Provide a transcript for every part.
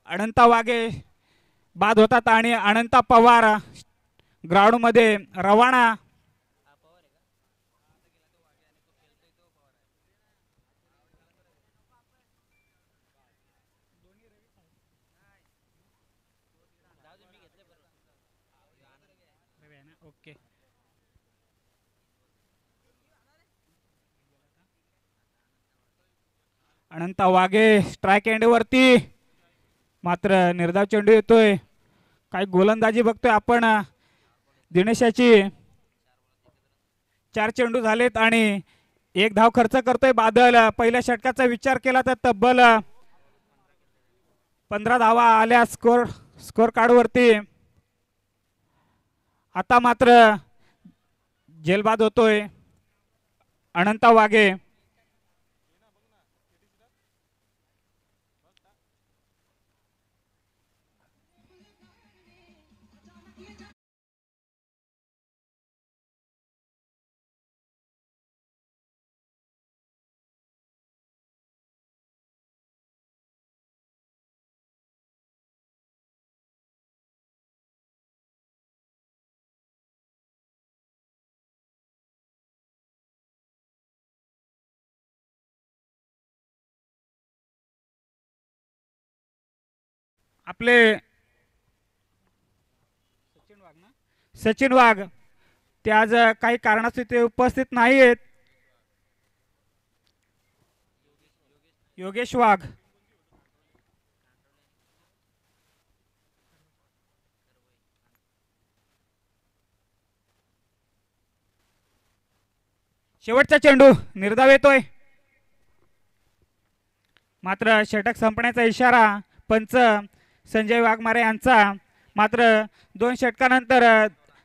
अनंता वाघे बाद होतात आणि अनंता पवार ग्राउंड मध्ये रवाना. ओके. अनंता वाघे स्ट्राइक एंड वरती मात्र निर्धाव चेंडू येतोय. काही गोलंदाजी बघतोय आपण. दिनेशाची 4 चेंडू झालेत आणि 1 धाव खर्च करतोय बादल. पहिल्या षटकाचा विचार केला तर तब्बल 15 धावा आल्या स्कोर कार्ड वरती. आता मात्र जेलबाद होतोय अनंता वाघे. आपले सचिन वाघ ते आज काही कारणास्तव ते उपस्थित नाही आहेत. योगेश वाघ शेवटचा चेंडू निर्धाव येतोय मात्र षटक संपण्याचा इशारा पंच संजय वाघमारे यांचा. मात्र 2 षटकानंतर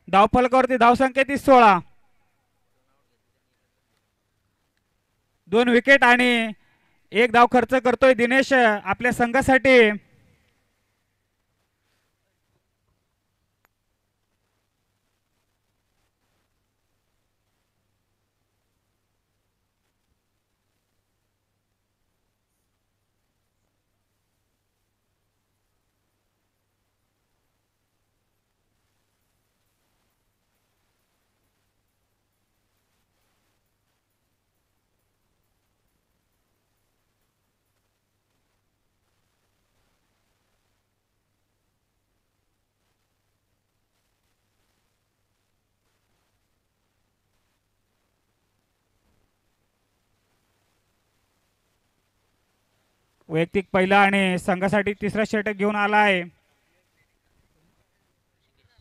धावफलकावरती धावसंख्या ती 16. 2 विकेट आणि 1 धाव खर्च करतोय दिनेश आपल्या संघासाठी. वैयक्तिक पहिला आणि संघासाठी तिसरा षटक घेऊन आला आहे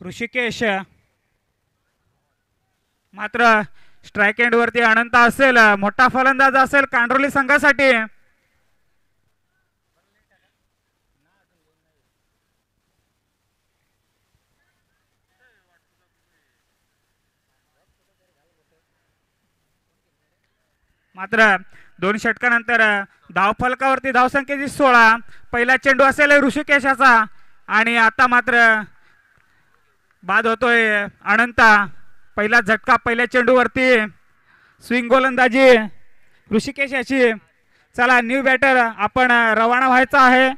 ऋषिकेश. मात्र स्ट्राइक एंड वरती अनंत असेल. मोठा फलंदाज असेल कांडोली संघासाठी. मात्र 2 षटकानंतर धावफलकावरती धावसंख्येची 16. पहिला चेंडू असेल ऋषिकेशाचा आणि आता मात्र बाद होतोय अनंता. पहिला झटका पहिल्या चेंडूवरती. स्विंग गोलंदाजी ऋषिकेश याची. चला न्यू बॅटर आपण रवाना व्हायचा आहे.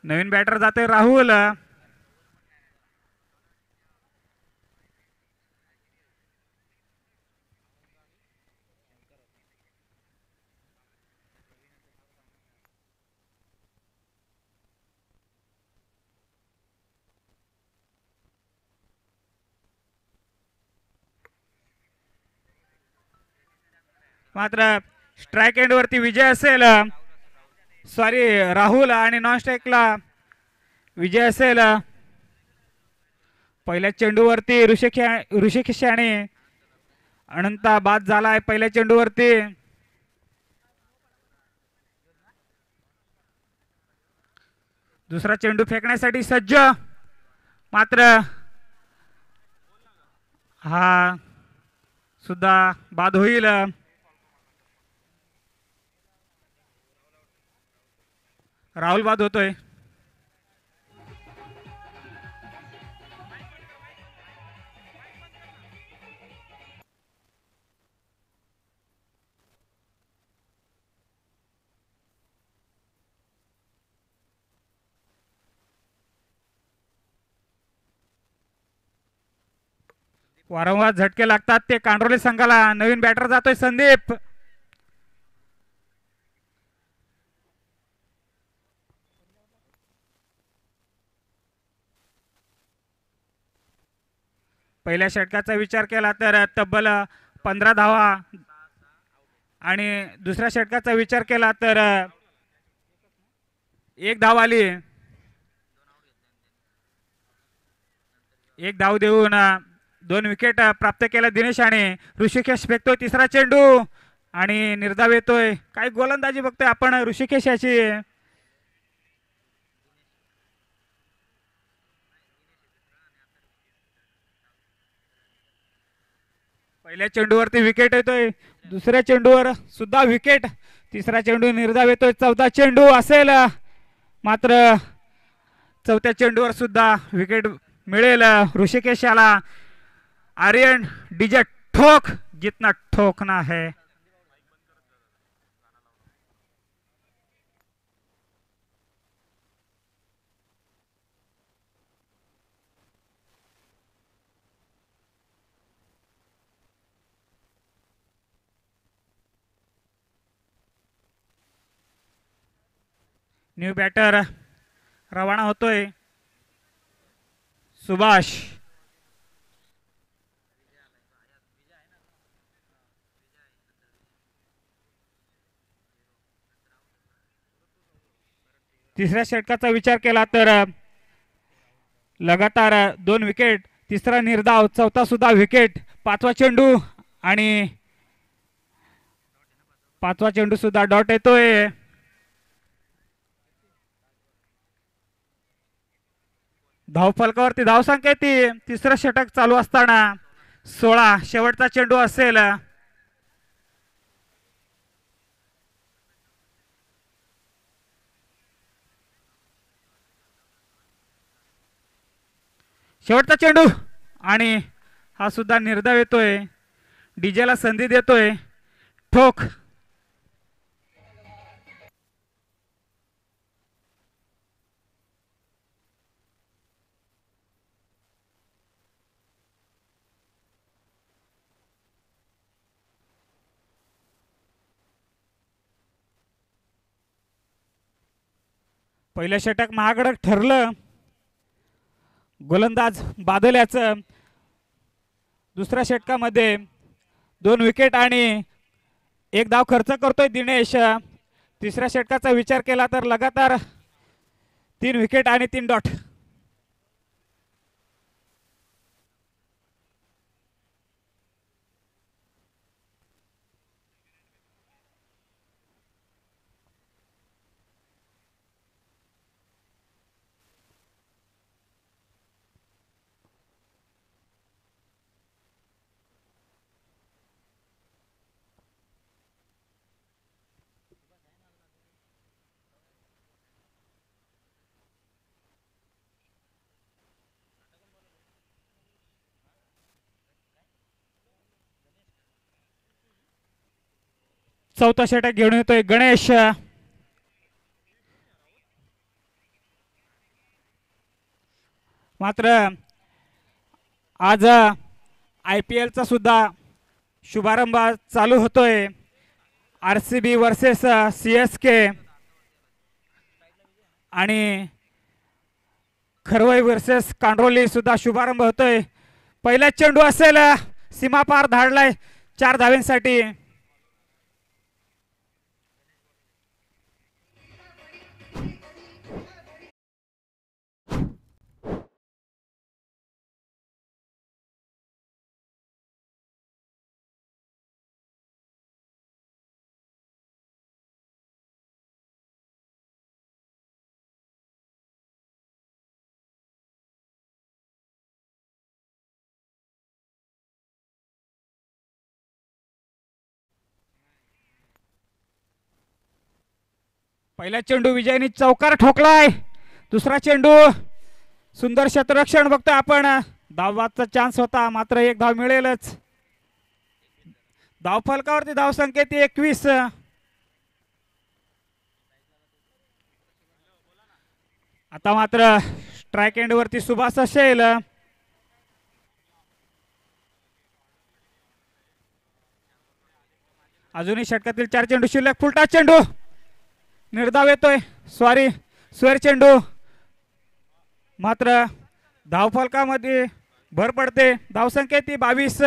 नवीन बॅटर जाते राहुल. मात्र स्ट्राइक एंड वरती विजय असेल. सॉरी राहुल आणि नॉन स्ट्राइकला विजय असेल. पहिल्या चेंडूवरती ऋषिकेश आणि अनंता बाद झालाय पहिल्या चेंडूवरती. दुसरा चेंडू फेकण्यासाठी सज्ज. मात्र हा सुद्धा बाद होईल. राहुल बाद होतोय. वारंवार झटके लागतात ते कांडोली संघाला. नवीन बॅटर जातोय संदीप. पहिल्या षटकाचा विचार केला तर तब्बल 15 धावा आणि दुसऱ्या षटकाचा विचार केला तर एक धाव आली. एक धाव देऊन 2 विकेट प्राप्त केला दिनेश. आणि ऋषिकेश फेकतोय तिसरा चेंडू आणि निर्धाव येतोय. काय गोलंदाजी बघतोय आपण ऋषिकेश याची. पहिल्या चेंडूवरती विकेट येतोय. दुसऱ्या चेंडूवर सुद्धा विकेट. तिसरा चेंडू निर्धाव येतोय. चौथा चेंडू असेल मात्र चौथ्या चेंडूवर सुद्धा विकेट मिळेल ऋषिकेश याला. आर्यन डीजे ठोक जितना ठोकना है. न्यू बॅटर रवाना होतोय सुभाष. तिसऱ्या षटकाचा विचार केला तर लगातार 2 विकेट. तिसरा निर्धाव. चौथा सुद्धा विकेट. पाचवा चेंडू आणि पाचवा चेंडू सुद्धा डॉट येतोय. धावफलकावरती धावसंख्या ती. तिसरं षटक चालू असताना 16. शेवटचा चेंडू असेल. शेवटचा चेंडू आणि हा सुद्धा निर्धाव येतोय. डीजेला संधी देतोय ठोक. पहिलं षटक महागडक ठरलं. गोलंदाज बादल याचं. दुसऱ्या षटकामध्ये 2 विकेट आणि 1 धाव खर्च करतोय दिनेश. तिसऱ्या षटकाचा विचार केला तर लगातार 3 विकेट आणि 3 डॉट. चौथा षटक घेऊन येतोय गणेश. मात्र आज IPL चा सुद्धा शुभारंभ चालू होतोय. RCB वर्सेस CSK आणि खरवई वर्सेस कांडोली सुद्धा शुभारंभ होतोय. पहिला चेंडू असेल. सीमापार धाडलाय 4 धावेंसाठी. पहिला चेंडू विजयनी चौकार ठोकलाय. दुसरा चेंडू सुंदर क्षेत्ररक्षण बघतोय आपण. धावाचा चान्स होता मात्र 1 धाव मिळेलच. धाव फलकावरती धाव संख्येत 21. आता मात्र स्ट्राइक एंड वरती सुभाष असेल. अजूनही षटकातील 4 चेंडू शिल्लक. फुलटा चेंडू निर्धाव येतोय. सॉरी स्वेर चेंडू. मात्र धावफलकामध्ये भर पडते. धावसंख्या ती 22.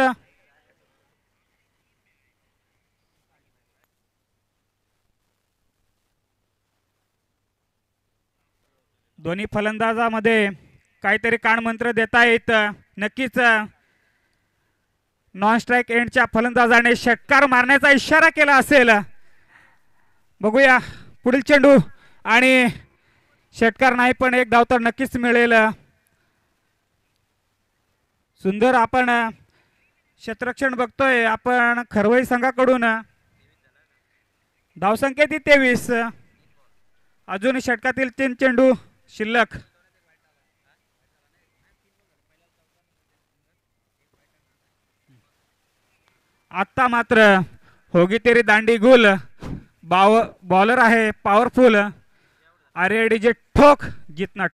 दोन्ही फलंदाजामध्ये काहीतरी कानमंत्र देता येत. नक्कीच नॉन स्ट्राईक एंडच्या फलंदाजाने षटकार मारण्याचा इशारा केला असेल. बघूया पुढील चेंडू आणि षटकार नाही पण एक धाव तर नक्कीच मिळेल. सुंदर आपण क्षेत्ररक्षण बघतोय आपण खरवई संघाकडून. धावसंख्या ती 23. अजून षटकातील 3 चेंडू शिल्लक. आता मात्र होगी तेरी दांडी गुल. बॉलर आहे पॉवरफुल. आरएडीजे ठोक जितना.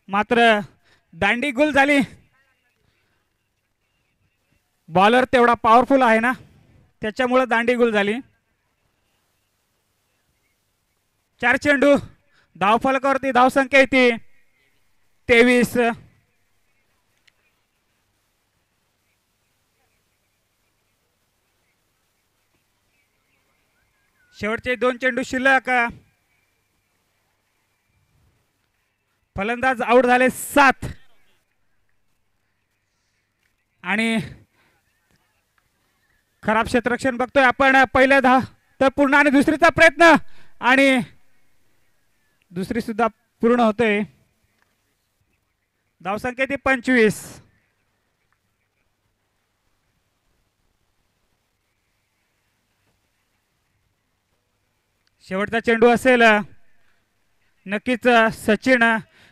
मात्र दांडी गुल झाली. बॉलर तेवढा पॉवरफुल आहे ना त्याच्यामुळे दांडी गुल झाली. 4 चेंडू धावफलकावरती धावसंख्या येते 23. शेवटचे 2 चेंडू शिल्लक. फलंदाज आउट झाले 7 आणि खराब क्षेत्ररक्षण बघतोय आपण. पहिल्या धाव तर पूर्ण आणि दुसरीचा प्रयत्न आणि दुसरी सुद्धा पूर्ण होतोय. धावसंख्या ती 25. शेवटचा चेंडू असेल. नक्कीच सचिन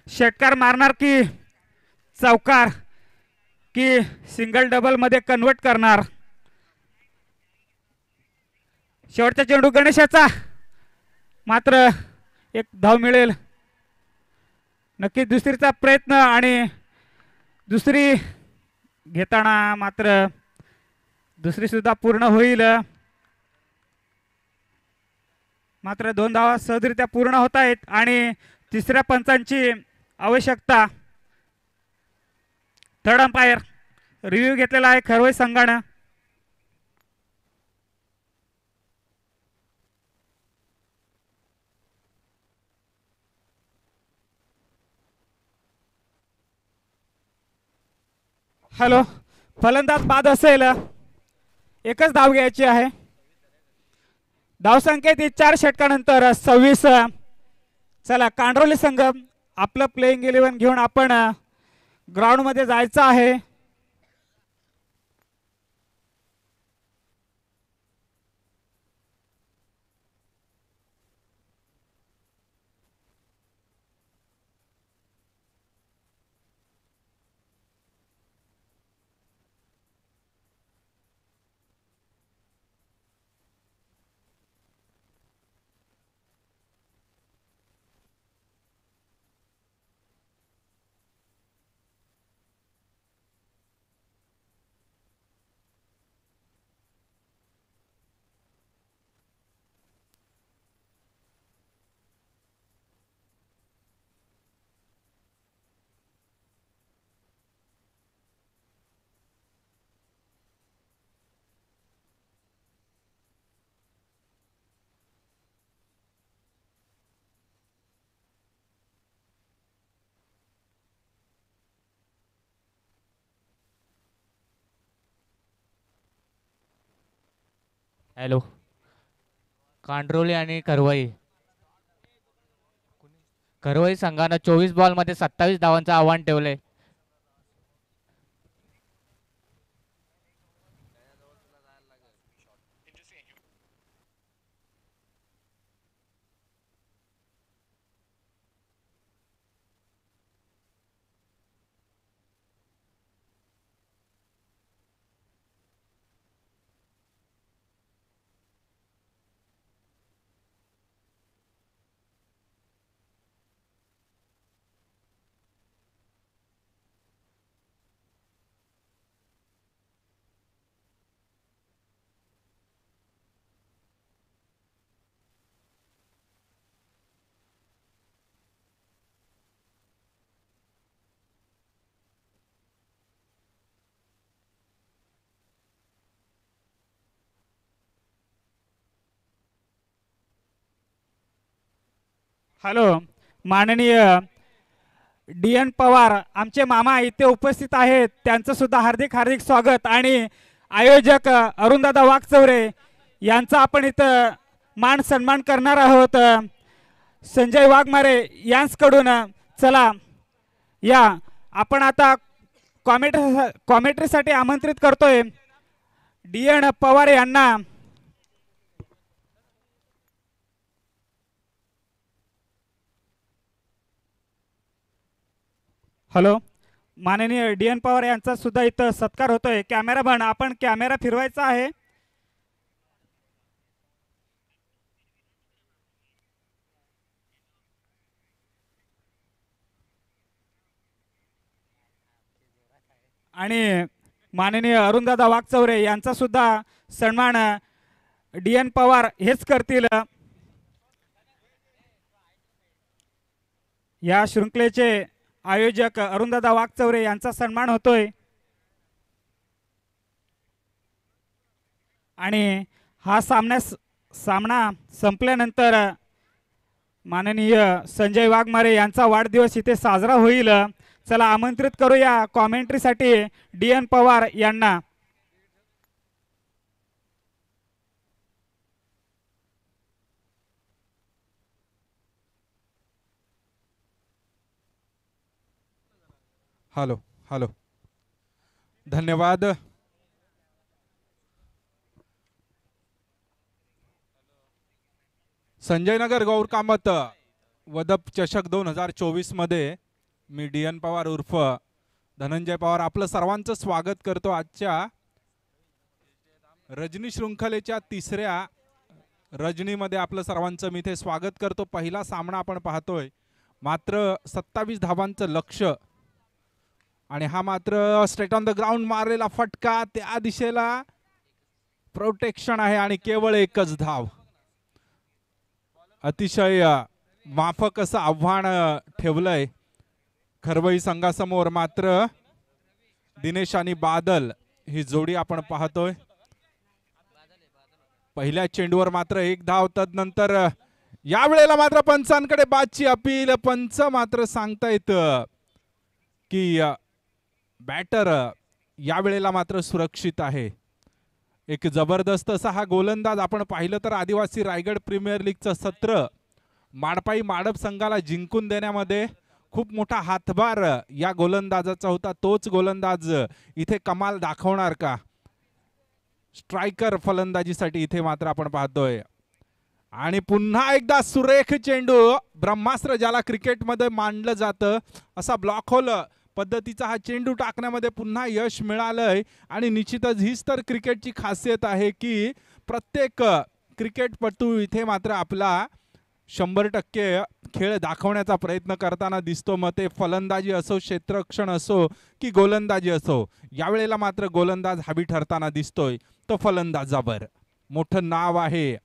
षटकार मारणार की चौकार की सिंगल डबल मध्ये कन्वर्ट करणार. शेवटचा चेंडू गणेशाचा. मात्र एक धाव मिळेल. नक्कीच दुसरीचा प्रयत्न आणि दुसरी घेताना मात्र दुसरी सुद्धा पूर्ण होईल. मात्र 2 धावा सहजरित्या पूर्ण होत आहेत आणि तिसऱ्या पंचांची आवश्यकता. थर्ड अंपायर रिव्ह्यू घेतलेला आहे खरवई संघानं. हॅलो फलंदाज बाद असेल. एकच धाव घ्यायची आहे. धावसंख्या ती 4 षटकानंतर 26. चला कांडरोली संघ आपलं प्लेइंग 11 घेऊन आपण ग्राउंड मध्ये जायचं आहे. हॅलो कांडरोली आणि करवई संघानं 24 बॉलमध्ये 27 धावांचं आव्हान ठेवलंय. हॅलो, माननीय डी एन पवार आमचे मामा इथे उपस्थित आहेत, त्यांचं सुद्धा हार्दिक हार्दिक स्वागत. आणि आयोजक अरुणदादा वाघचौरे यांचा आपण इथं मान सन्मान करणार आहोत. संजय वाघमारे यांच्याकडून चला या आपण आता कॉमेंट्रीसाठी आमंत्रित करतोय डी एन पवार यांना. हॅलो, माननीय डी एन पवार यांचा सुद्धा इथं सत्कार होतोय. कॅमेरामन आपण कॅमेरा फिरवायचा आहे. आणि माननीय अरुणदादा वाघचौरे यांचा सुद्धा सन्मान डी एन पवार हेच करतील. या शृंखलेचे आयोजक अरुणदादा वाघचौरे यांचा सन्मान होतोय. आणि हा सामना संपल्यानंतर माननीय संजय वाघमारे यांचा वाढदिवस इथे साजरा होईल. चला आमंत्रित करूया कॉमेंट्रीसाठी डी एन पवार यांना. हॅलो हॅलो, धन्यवाद. संजयनगर गौर कामत वदप चषक 2024 मध्ये मी डी एन पवार उर्फ धनंजय पवार आपलं सर्वांचं स्वागत करतो. आजच्या रजनी शृंखलेच्या तिसऱ्या रजनीमध्ये आपलं सर्वांचं मी इथे स्वागत करतो. पहिला सामना आपण पाहतोय, मात्र 27 धावांचं लक्ष्य आणि हा मात्र स्ट्रेट ऑन द ग्राउंड मारलेला फटका, त्या दिशेला प्रोटेक्शन आहे आणि केवळ एकच धाव. अतिशय माफक असं आव्हान ठेवलंय खरवई संघासमोर. मात्र दिनेश आणि बादल ही जोडी आपण पाहतोय. पहिल्या चेंडूवर मात्र एक धाव, तदनंतर यावेळेला मात्र पंचांकडे बादची अपील. पंच मात्र सांगतायत की बॅटर यावेळेला मात्र सुरक्षित आहे. एक जबरदस्त असा हा गोलंदाज आपण पाहिलं तर आदिवासी रायगड प्रीमियर लीगचं सत्र माडपाई माडप संघाला जिंकून देण्यामध्ये खूप मोठा हातभार या गोलंदाजाचा होता. तोच गोलंदाज इथे कमाल दाखवणार का? स्ट्रायकर फलंदाजीसाठी इथे मात्र आपण पाहतोय. आणि पुन्हा एकदा सुरेख चेंडू, ब्रह्मास्त्र ज्याला क्रिकेटमध्ये मानलं जातं, असा ब्लॉक होल पद्धतीचा हा चेंडू टाकण्यामध्ये पुन्हा यश मिळालंय. आणि निश्चितच हीच तर क्रिकेटची खासियत आहे की प्रत्येक क्रिकेटपटू इथे मात्र आपला 100% खेळ दाखवण्याचा प्रयत्न करताना दिसतो. मग ते फलंदाजी असो, क्षेत्ररक्षण असो की गोलंदाजी असो, यावेळेला मात्र गोलंदाज हवी ठरताना दिसतोय तो फलंदाजावर. मोठं नाव आहे,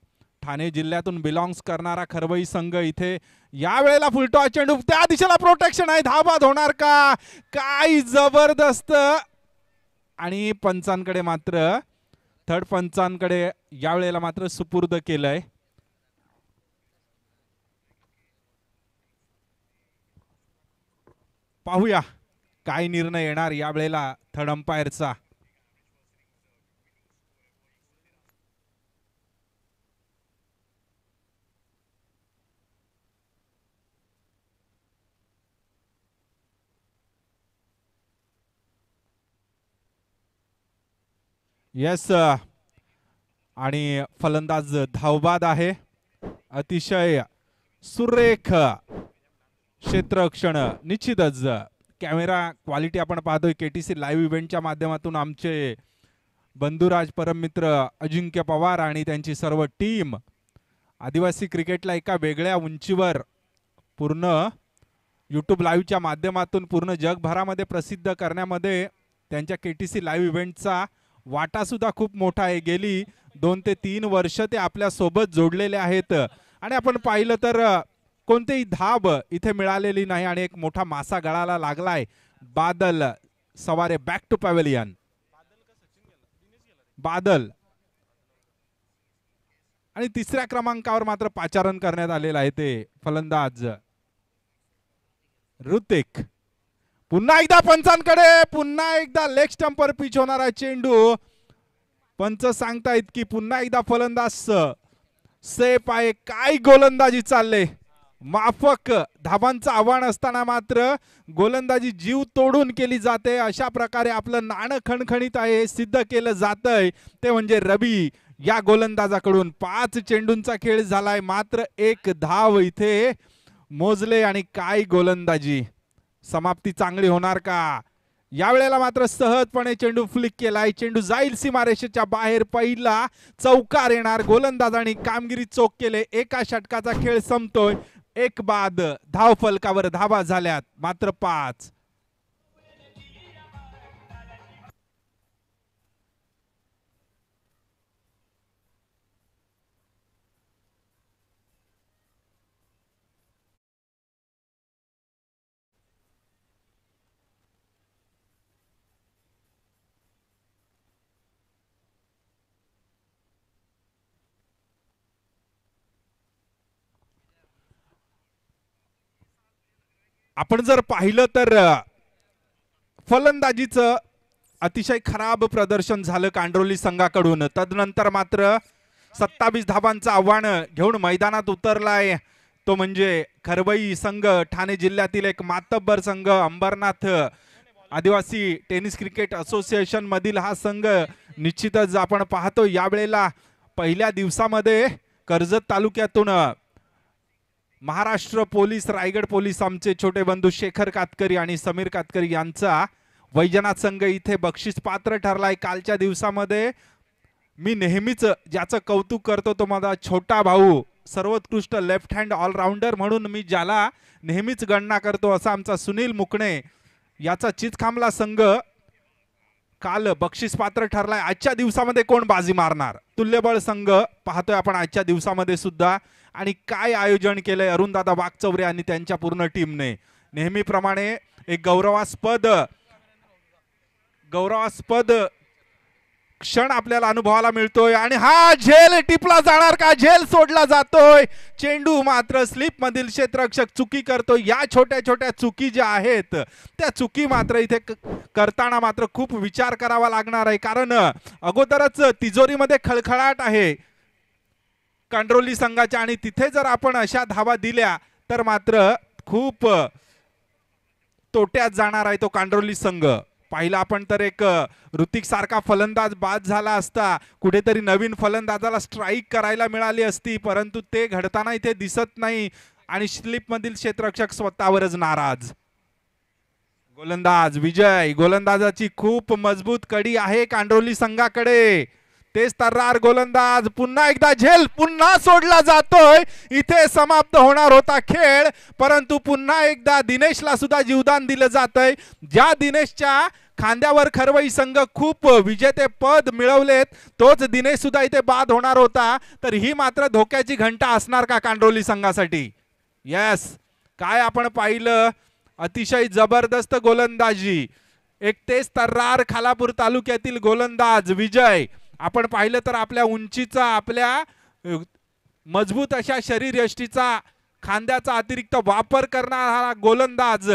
ठाणे जिल्ह्यातून बिलॉंग्स करणारा खरवई संघ. इथे यावेळेला फुलटॉस चेंडू, त्या दिशेला प्रोटेक्शन आहे, धावबाद होणार का? काय जबरदस्त. आणि पंचांकडे मात्र थर्ड पंचांकडे यावेळेला मात्र सुपूर्द केलंय. पाहूया काय निर्णय येणार यावेळेला थर्ड अंपायरचा. येस, आणि फलंदाज धावबाद आहे. अतिशय सुरेख क्षेत्ररक्षण. निश्चितच कॅमेरा क्वालिटी आपण पाहतोय केटीसी लाईव्ह इव्हेंटच्या माध्यमातून. आमचे बंधुराज परममित्र अजिंक्य पवार आणि त्यांची सर्व टीम आदिवासी क्रिकेटला एका वेगळ्या उंचीवर पूर्ण यूट्यूब लाईव्हच्या माध्यमातून पूर्ण जगभरामध्ये प्रसिद्ध करण्यामध्ये त्यांच्या केटीसी लाईव्ह इव्हेंटचा वाटा सुद्धा खूप मोठा आहे. गेली 2 ते 3 वर्ष ते आपल्या सोबत जोडलेले आहेत. आणि आपण पाहिलं तर कोणतेही धाब इथे मिळालेली नाही आणि एक मोठा मासा गळाला लागलाय. बादल सवारे बॅक टू पॅव्हेलियन. बादल आणि तिसऱ्या क्रमांकावर मात्र पाचारण करण्यात आलेलं आहे ते फलंदाज ऋतिक. पुन्हा एकदा पंचांकडे, पुन्हा एकदा लेग स्टंपवर पिच होणारा चेंडू. पंच सांगतायत की पुन्हा एकदा फलंदाज सेफ आहे. काय गोलंदाजी चालले, माफक धावांचं आव्हान असताना मात्र गोलंदाजी जीव तोडून केली जाते. अशा प्रकारे आपलं नाणं खणखणीत आहे हे सिद्ध केलं जातंय ते म्हणजे रवी या गोलंदाजाकडून. 5 चेंडूंचा खेळ झालाय, मात्र 1 धाव इथे मोजले. आणि काय गोलंदाजी, समाप्ती चांगली होणार का? यावेळेला मात्र सहजपणे चेंडू फ्लिक केलाय. चेंडू जाईल सीमारेषेच्या बाहेर, पहिला चौकार येणार. गोलंदाजांनी कामगिरी चोख केले. एका षटकाचा खेळ संपतोय. 1 बाद. धाव फलकावर धावा झाल्यात मात्र 5. आपण जर पाहिलं तर फलंदाजीचं अतिशय खराब प्रदर्शन झालं कांडोली संघाकडून. तदनंतर मात्र 27 धावांचं आव्हान घेऊन मैदानात उतरलाय तो म्हणजे खरवई संघ, ठाणे जिल्ह्यातील एक मातब्बर संघ. अंबरनाथ आदिवासी टेनिस क्रिकेट असोसिएशन मधील हा संघ निश्चितच आपण पाहतो. यावेळेला पहिल्या दिवसामध्ये कर्जत तालुक्यातून महाराष्ट्र पोलीस, रायगड पोलीस, आमचे छोटे बंधू शेखर कातकरी आणि समीर कातकरी यांचा वैजनाथ संघ इथे बक्षीस पात्र ठरलाय. कालच्या दिवसामध्ये मी नेहमीच ज्याचं कौतुक करतो तो माझा छोटा भाऊ, सर्वोत्कृष्ट लेफ्ट हँड ऑलराऊंडर म्हणून मी ज्याला नेहमीच गणना करतो असा आमचा सुनील मुकणे याचा चितखांबला संघ काल बक्षीस पात्र ठरलाय. आजच्या दिवसामध्ये कोण बाजी मारणार? तुल्यबळ संघ पाहतोय आपण आजच्या दिवसामध्ये सुद्धा. आणि काय आयोजन केलंय अरुणदादा वाघचौरे आणि त्यांच्या पूर्ण टीमने. नेहमीप्रमाणे एक गौरवास्पद क्षण आपल्याला अनुभवायला मिळतोय. आणि हा झेल टिपला जाणार का? झेल सोडला जातोय. चेंडू मात्र स्लिप मधील क्षेत्ररक्षक चुकी करतोय. या छोट्या छोट्या चुकी ज्या आहेत त्या चुकी मात्र इथे करताना मात्र खूप विचार करावा लागणार आहे. कारण अगोदरच तिजोरीमध्ये खळखळाट आहे कांडोली संघाच्या. आणि तिथे जर आपण अशा धावा दिल्या तर मात्र खूप तोट्यात जाणार आहे तो कांडोली संघ. पाहिला आपण तर एक ऋतिक सारखा फलंदाज बाद झाला असता, कुठेतरी नवीन फलंदाजाला स्ट्राईक करायला मिळाली असती, परंतु ते घडताना इथे दिसत नाही. आणि स्लिप मधील क्षेत्ररक्षक स्वतःवरच नाराज. गोलंदाज विजय, गोलंदाजाची खूप मजबूत कडी आहे कांडोली संघाकडे. तेच तर्रार गोलंदाज. पुन्हा एकदा झेल पुन्हा सोडला जातोय. इथे समाप्त होणार होता खेळ, परंतु पुन्हा एकदा दिनेशला सुद्धा जीवदान दिलं जातंय. ज्या दिनेशच्या खांद्यावर खरवई संघ खूप विजेते पद मिळवलेत तोच दिनेश सुद्धा इथे बाद होणार होता. तर ही मात्र धोक्याची घंटा असणार का कांडोली संघासाठी? यस, काय आपण पाहिलं, अतिशय जबरदस्त गोलंदाजी. एक तेज तर्रार खालापूर तालुक्यातील गोलंदाज विजय. आपण पाहिलं तर आपल्या उंचीचा, आपल्या मजबूत अशा शरीर यष्टीचा, खांद्याचा अतिरिक्त वापर करणारा गोलंदाज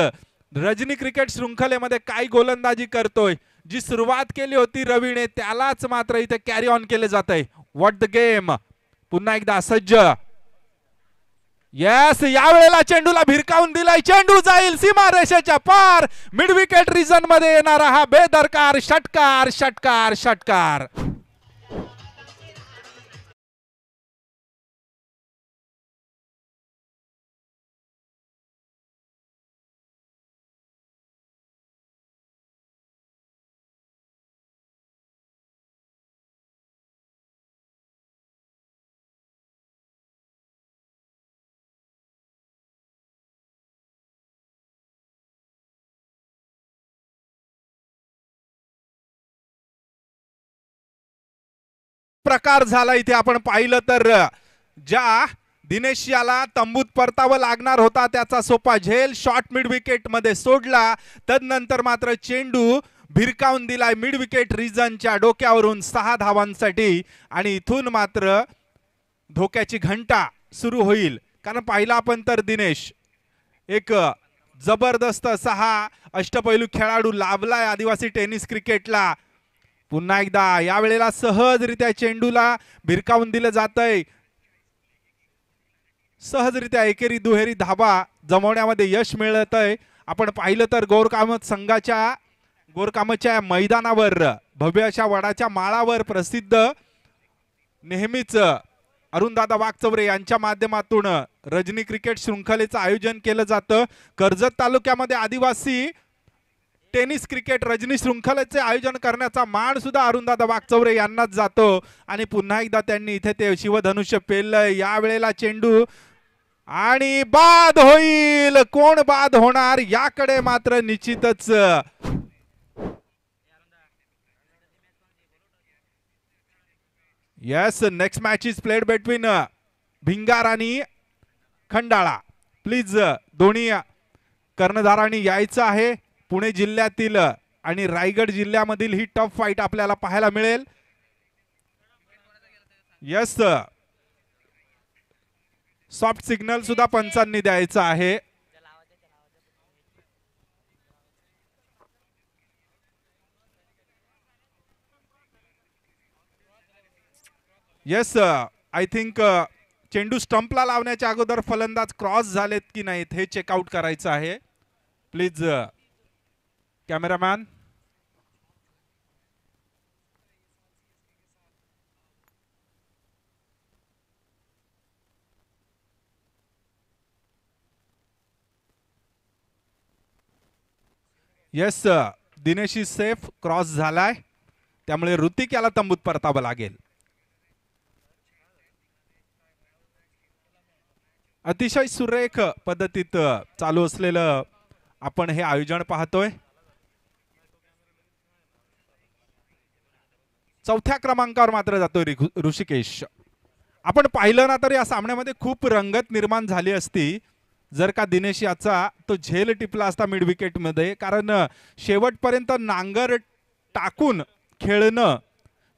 रजनी क्रिकेट शृंखलेमध्ये काय गोलंदाजी करतोय. जी सुरुवात केली होती रवीने त्यालाच मात्र इथे कॅरी ऑन केले जात आहे. What the game. पुन्हा एकदा सज्ज. यस, यावेळेला चेंडूला भिरकावून दिलाय. चेंडू जाईल सीमारेषेच्या पार. मिड विकेट रिजन मध्ये येणारा हा बेदरकार षटकार षटकार षटकार. प्रकार झाला इथे आपण पाहिलं तर ज्या दिनेश याला तंबूत परतावं लागणार होता त्याचा सोपा झेल शॉर्ट मिड विकेट मध्ये सोडला. तदनंतर मात्र चेंडू भिरकावून दिलाय मिड विकेट रिजनच्या डोक्यावरून 6 धावांसाठी. आणि इथून मात्र धोक्याची घंटा सुरू होईल. कारण पाहिला आपण तर दिनेश एक जबरदस्त 6 अष्टपैलू खेळाडू लाभलाय आदिवासी टेनिस क्रिकेटला. पुन्हा एकदा यावेळेला सहजरित्या चेंडूला भिरकावून दिलं जातंय. सहजरित्या एकेरी दुहेरी धाबा जमवण्यामध्ये यश मिळतंय. आपण पाहिलं तर गोरकामच्या मैदानावर भव्य अशा वडाच्या माळावर प्रसिद्ध नेहमीच अरुणदादा वाघचौरे यांच्या माध्यमातून रजनी क्रिकेट शृंखलेचं आयोजन केलं जातं. कर्जत तालुक्यामध्ये आदिवासी टेनिस क्रिकेट रजनी शृंखलेचे आयोजन करण्याचा मान सुद्धा अरुणदादा वाघचौरे यांनाच जातो. आणि पुन्हा एकदा त्यांनी इथे ते शिवधनुष्य पेललंय. यावेळेला चेंडू आणि बाद होईल. कोण बाद होणार याकडे मात्र निश्चितच yes. Next match is played between Bhingar आणि खंडाळा. प्लीज दोन्ही कर्णधारांनी यायचं आहे. पुणे जिल्ह्यातील आणि रायगड जिल्ह्यामधील ही टफ फाईट आपल्याला पाहायला मिळेल. येस. सॉफ्ट सिग्नल सुद्धा पंचांनी द्यायचा आहे. येस. आय थिंक चेंडू स्टंपला लावण्याच्या अगोदर फलंदाज क्रॉस झालेत की नाहीत हे चेकआउट करायचं आहे. Please cameraman. Yes. Dinesh is safe. Cross झालाय त्यामुळे ऋतिक याला तंबूत परतावं लागेल. अतिशय सुरेख पद्धतीत चालू असलेलं आपण हे आयोजन पाहतोय. चौथ्या क्रमांकावर मात्र जातोय ऋषिकेश. आपण पाहिलं ना तर या सामन्यामध्ये खूप रंगत निर्माण झाली असती जर का दिनेश याचा तो झेल टिपला असता मिड विकेट मध्ये. कारण शेवटपर्यंत नांगर टाकून खेळणं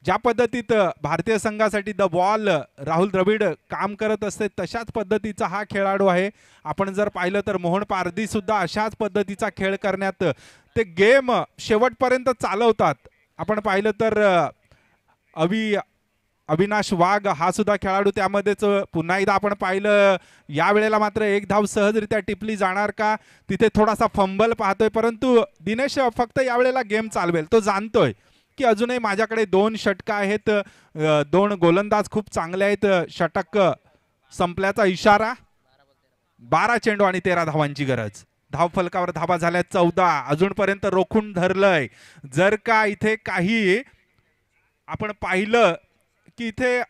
ज्या पद्धतीत भारतीय संघासाठी द बॉल राहुल द्रविड काम करत असते तशाच पद्धतीचा हा खेळाडू आहे. आपण जर पाहिलं तर मोहन पारधी सुद्धा अशाच पद्धतीचा खेळ करण्यात ते गेम शेवटपर्यंत चालवतात. आपण पाहिलं तर अविनाश वाघ हा सुद्धा खेळाडू त्यामध्येच. पुन्हा एकदा आपण पाहिलं यावेळेला मात्र एक धाव सहजरित्या टिपली जाणार का तिथे थोडासा फंबल पाहतोय. परंतु दिनेश फक्त यावेळेला गेम चालवेल. तो जाणतोय की अजूनही माझ्याकडे 2 षटक आहेत. 2 गोलंदाज खूप चांगले आहेत. षटक संपल्याचा इशारा. 12 चेंडू आणि 13 धावांची गरज. धाव फलकावर धावा झाल्या 14. अजूनपर्यंत रोखून धरलंय. जर का इथे काही आपण पाहिलं की इथे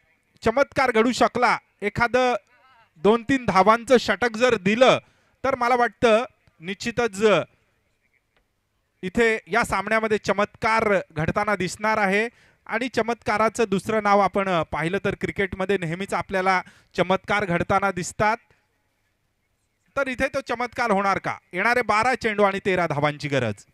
चमत्कार घडू शकला, एखादं 2-3 धावांचं षटक जर दिलं तर मला वाटतं निश्चितच इथे या सामन्यामध्ये चमत्कार घडताना दिसणार आहे. आणि चमत्काराचं दुसरं नाव आपण पाहिलं तर क्रिकेटमध्ये नेहमीच आपल्याला चमत्कार घडताना दिसतात. तर इथे तो चमत्कार होणार का? येणारे 12 चेंडू आणि 13 धावांची गरज.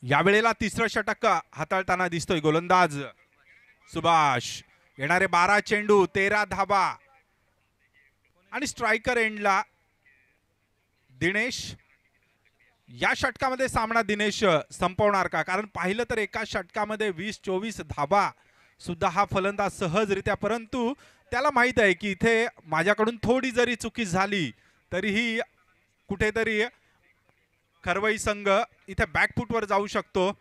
यावेळेला तिसरं षटक हाताळताना दिसतोय गोलंदाज सुभाष. येणारे 12 चेंडू 13 धावा आणि स्ट्रायकर एंडला दिनेश. या षटकामध्ये सामना दिनेश संपवणार का? कारण पाहिलं तर एका षटकामध्ये 20-24 धावा सुद्धा हा फलंदाज सहजरित्या. परंतु त्याला माहित आहे की इथे माझ्याकडून थोडी जरी चुकी झाली तरीही कुठेतरी खरवई संघ इथे बॅकफुटवर जाऊ शकतो.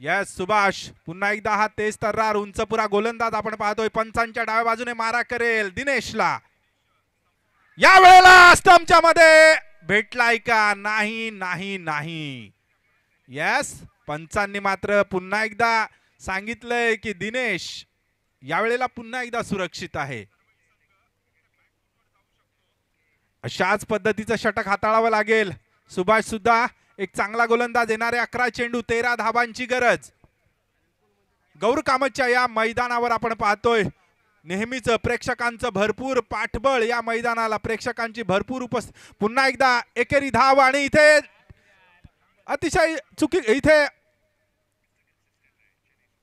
यस. सुभाष पुन्हा एकदा हा तेज तर्रार उंचपुरा गोलंदाज आपण पाहतोय. पंचांच्या डाव्या बाजूने मारा करेल दिनेशला. या वेळेला स्टंपच्या मध्ये भेटलाय का? नाही नाही नाही. यस. पंचांनी मात्र पुन्हा एकदा सांगितलंय की दिनेश यावेळेला पुन्हा एकदा सुरक्षित आहे. अशाच पद्धतीचं षटक हाताळावं लागेल. सुभाष सुद्धा एक चांगला गोलंदाज. येणारे 11 चेंडू 13 धावांची गरज. गौर कामतच्या या मैदानावर आपण पाहतोय नेहमीच प्रेक्षकांचं भरपूर पाठबळ या मैदानाला, प्रेक्षकांची भरपूर पुन्हा एकदा एकेरी धाव आणि इथे अतिशय इथे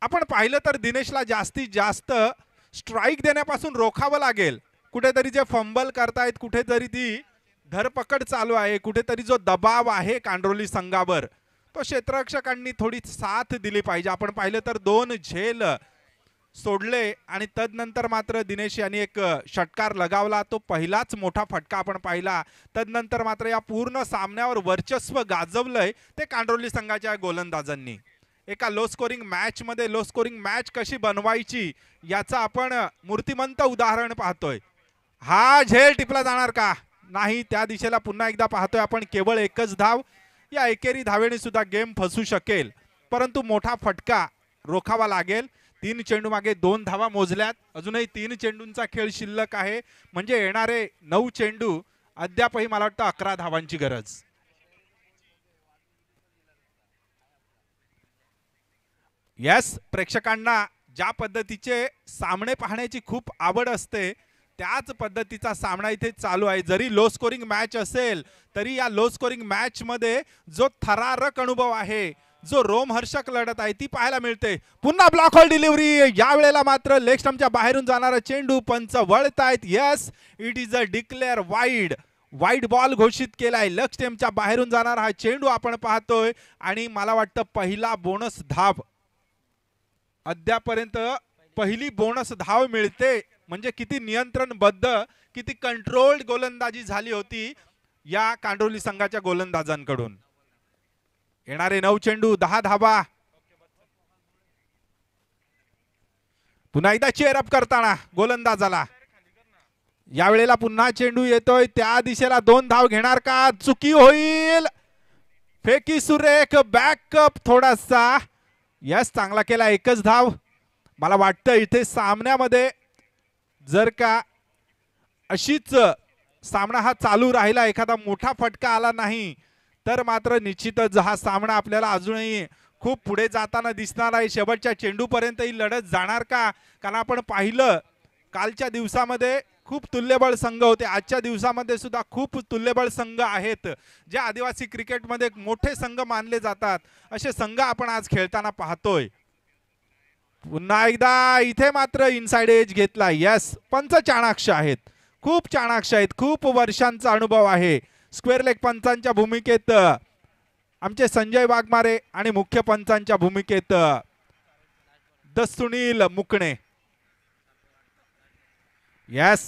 आपण पाहिलं तर दिनेशला जास्तीत जास्त स्ट्राईक देण्यापासून रोखावं लागेल. कुठेतरी जे फंबल करतायत, कुठेतरी ती धरपकड चालू आहे, कुठेतरी जो दबाव आहे कांडोली संघावर तो क्षेत्ररक्षकांनी थोडी साथ दिली पाहिजे. आपण पाहिलं तर 2 झेल सोडले आणि तदनंतर मात्र दिनेश यांनी एक षटकार लगावला, तो पहिलाच मोठा फटका आपण पाहिला. तदनंतर मात्र या पूर्ण सामन्यावर वर्चस्व गाजवलंय ते कांडोली संघाच्या गोलंदाजांनी. एका लो स्कोरिंग मॅच मध्ये लो स्कोरिंग मॅच कशी बनवायची याचं आपण मूर्तिमंत उदाहरण पाहतोय. हा झेल टिपला जाणार का नाही, त्या दिशेला पुन्हा एकदा पाहतोय आपण. केवळ एकच धाव, या एकेरी धावेने सुद्धा गेम फसू शकेल, परंतु मोठा फटका रोखावा लागेल. 3 चेंडू मागे 2 धावा मोजल्यात, अजूनही 3 चेंडूंचा खेळ शिल्लक आहे, म्हणजे येणारे 9 चेंडू अद्यापही मला वाटतं 11 धावांची गरज. यस, प्रेक्षकांना ज्या पद्धतीचे सामने पाहण्याची खूप आवड असते त्याच पद्धतीचा सामना इथे चालू आहे. जरी लो स्कोरिंग मॅच असेल तरी या लो स्कोरिंग मॅच मध्ये जो थरारक अनुभव आहे, जो रोमहर्षक लढत आहे ती पाहायला मिळते. पुन्हा ब्लॉक होल डिलिव्हरी, यावेळेला मात्र लेग स्टंपच्या बाहेरून जाणारा चेंडू पंच वळतायत. Yes, it is a declare wide ball घोषित केलाय. लेग स्टंपच्या बाहेरून जाणारा हा चेंडू आपण पाहतोय आणि मला वाटतं पहिला बोनस धाव, अद्यापर्यंत पहिली बोनस धाव मिळते, म्हणजे किती नियंत्रणबद्ध, किती कंट्रोल्ड गोलंदाजी झाली होती या कांडोली संघाच्या गोलंदाजांकडून. येणारे 9 चेंडू 10 धावा. पुन्हा एकदा चेअर अप करताना गोलंदाजाला, यावेळेला पुन्हा चेंडू येतोय, त्या दिशेला 2 धाव घेणार का, चुकी होईल. फेकी सुरेख, बॅकअप थोडासा. यस, चांगला केला, एकच धाव. मला वाटतं इथे सामन्यामध्ये जर का अशीच सामना हा चालू राहिला, एखादा मोठा फटका आला नाही तर मात्र निश्चितच हा सामना आपल्याला अजूनही खूप पुढे जाताना दिसणार आहे. शेवटच्या चेंडूपर्यंत ही लढत जाणार का, कारण आपण पाहिलं कालच्या दिवसामध्ये खूप तुल्यबळ संघ होते, आजच्या दिवसामध्ये सुद्धा खूप तुल्यबळ संघ आहेत. जे आदिवासी क्रिकेटमध्ये मोठे संघ मानले जातात असे संघ आपण आज खेळताना पाहतोय. पुन्हा एकदा इथे मात्र इनसाइड एज घेतला. यस, पंच चाणाक्ष आहेत, खूप चाणाक्ष आहेत, खूप वर्षांचा अनुभव आहे. स्क्वेअर लेग पंचांच्या भूमिकेत आमचे संजय वाघमारे आणि मुख्य पंचांच्या भूमिकेत सुनील मुकणे. यस,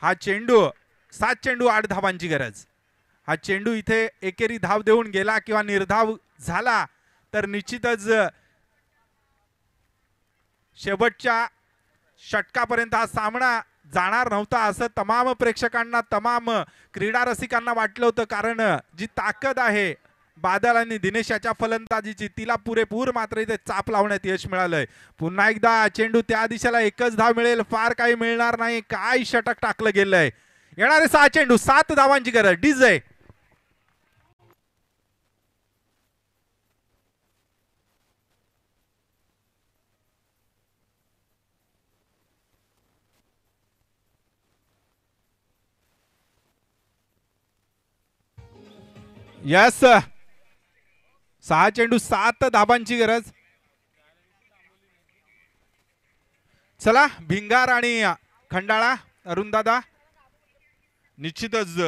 हा चेंडू 7 चेंडू 8 धावांची गरज. हा चेंडू इथे एकेरी धाव देऊन गेला किंवा निर्धाव झाला तर निश्चितच शेवटच्या षटकापर्यंत हा सामना जाणार नव्हता असं तमाम प्रेक्षकांना, तमाम क्रीडा रसिकांना वाटलं होतं. कारण जी ताकद आहे बादल आणि दिनेश याच्या फलंदाजीची, तिला पुरेपूर मात्र इथे चाप लावण्यात यश मिळालंय. पुन्हा एकदा चेंडू त्या दिशेला, एकच धाव मिळेल, फार काही मिळणार नाही. काय षटक टाकलं गेलंय. येणारे 6 चेंडू 7 धावांची गरज. डीजे यस, 6 चेंडू 7 धाबांची गरज. चला, भिंगार आणि खंडाळा, अरुणदादा, निश्चितच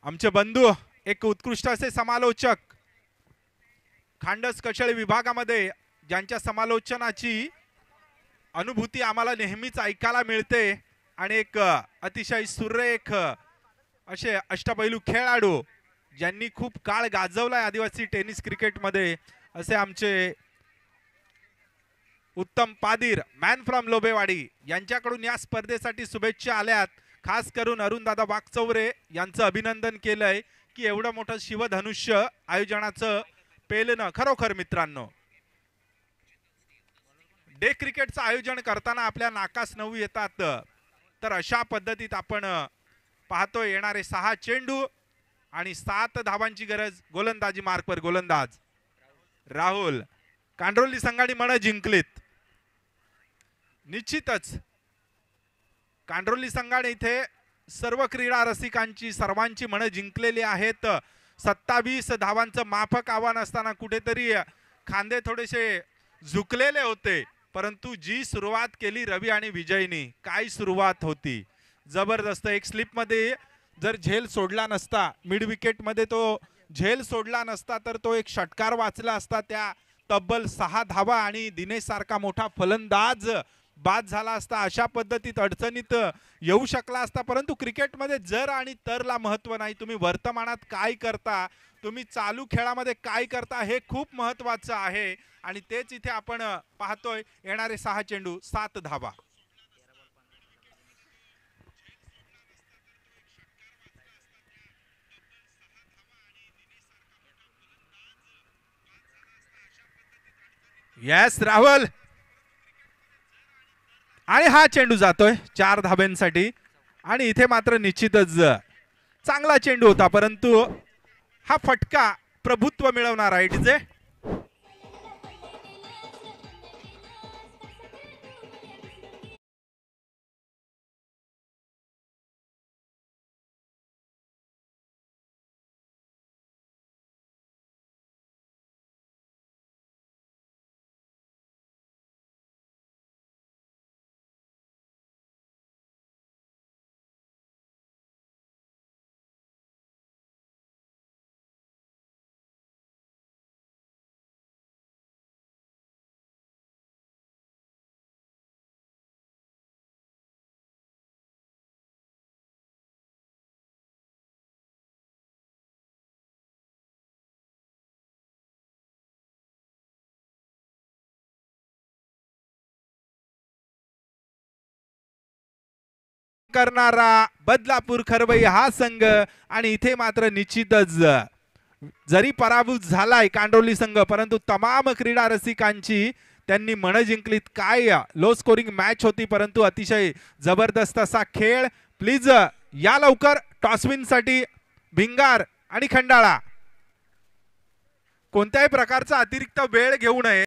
आमचे बंधू, एक उत्कृष्ट असे समालोचक, खांडस कशेळे विभागामध्ये ज्यांच्या समालोचनाची अनुभूती आम्हाला नेहमीच ऐकायला मिळते आणि एक अतिशय सुरेख असे अष्टपैलू खेळाडू ज्यांनी खूप काळ गाजवलाय आदिवासी टेनिस क्रिकेटमध्ये, असे आमचे उत्तम पादीर, मॅन फ्रॉम लोबेवाडी, यांच्याकडून या स्पर्धेसाठी शुभेच्छा आल्यात. खास करून अरुणदादा वाकचौरे यांचं अभिनंदन केलंय की एवढं मोठं शिवधनुष्य आयोजनाचं पेलणं. खरोखर मित्रांनो, डे क्रिकेटचं आयोजन करताना आपल्या नाकास नऊ येतात, तर अशा पद्धतीत आपण पाहतोय. येणारे 6 चेंडू आणि 7 धावांची गरज. गोलंदाजी मार्कवर गोलंदाज राहुल. कांडोली संघाने मन जिंकलीत. निश्चितच कांडोली संघाने इथे सर्व क्रीडा रसिकांची सर्वांची मन जिंकलेली आहेत. 27 धावांचं माफक आव्हान असताना कुठेतरी खांदे थोडेसे झुकलेले होते, परंतु जी सुरुवात केली रवी आणि विजयनी, काय सुरुवात होती, जबरदस्त. एक स्लिप मध्ये जर झेल सोडला नसता, मिड विकेट मध्ये तो झेल सोडला नसता तर तो एक षटकार वाचला असता. त्या तब्बल 6 धावा आणि दिनेश सारखा मोठा फलंदाज बाद झाला असता. अशा पद्धतीत अडचणीत येऊ शकला असता. परंतु क्रिकेटमध्ये जर आणि तरला महत्व नाही. तुम्ही वर्तमानात काय करता, तुम्ही चालू खेळामध्ये काय करता हे खूप महत्वाचं आहे आणि तेच इथे आपण पाहतोय. येणारे 6 चेंडू 7 धावा. यस राहुल, आणि हा चेंडू जातोय 4 धाब्यांसाठी. आणि इथे मात्र निश्चितच चांगला चेंडू होता, परंतु हा फटका प्रभुत्व मिळवणारा आहे. डीजे करणारा बदलापूर खरवई हा संघ. आणि इथे मात्र निश्चितच जरी पराभूत झालाय कांडोली संघ, परंतु तमाम क्रीडा रसिकांची त्यांनी मन जिंकलीत. काय लो स्कोरिंग मॅच होती, परंतु अतिशय जबरदस्त असा खेळ. प्लीज या लवकर टॉसविन साठी भिंगार आणि खंडाळा कोणत्याही प्रकारचा अतिरिक्त वेळ घेऊ नये.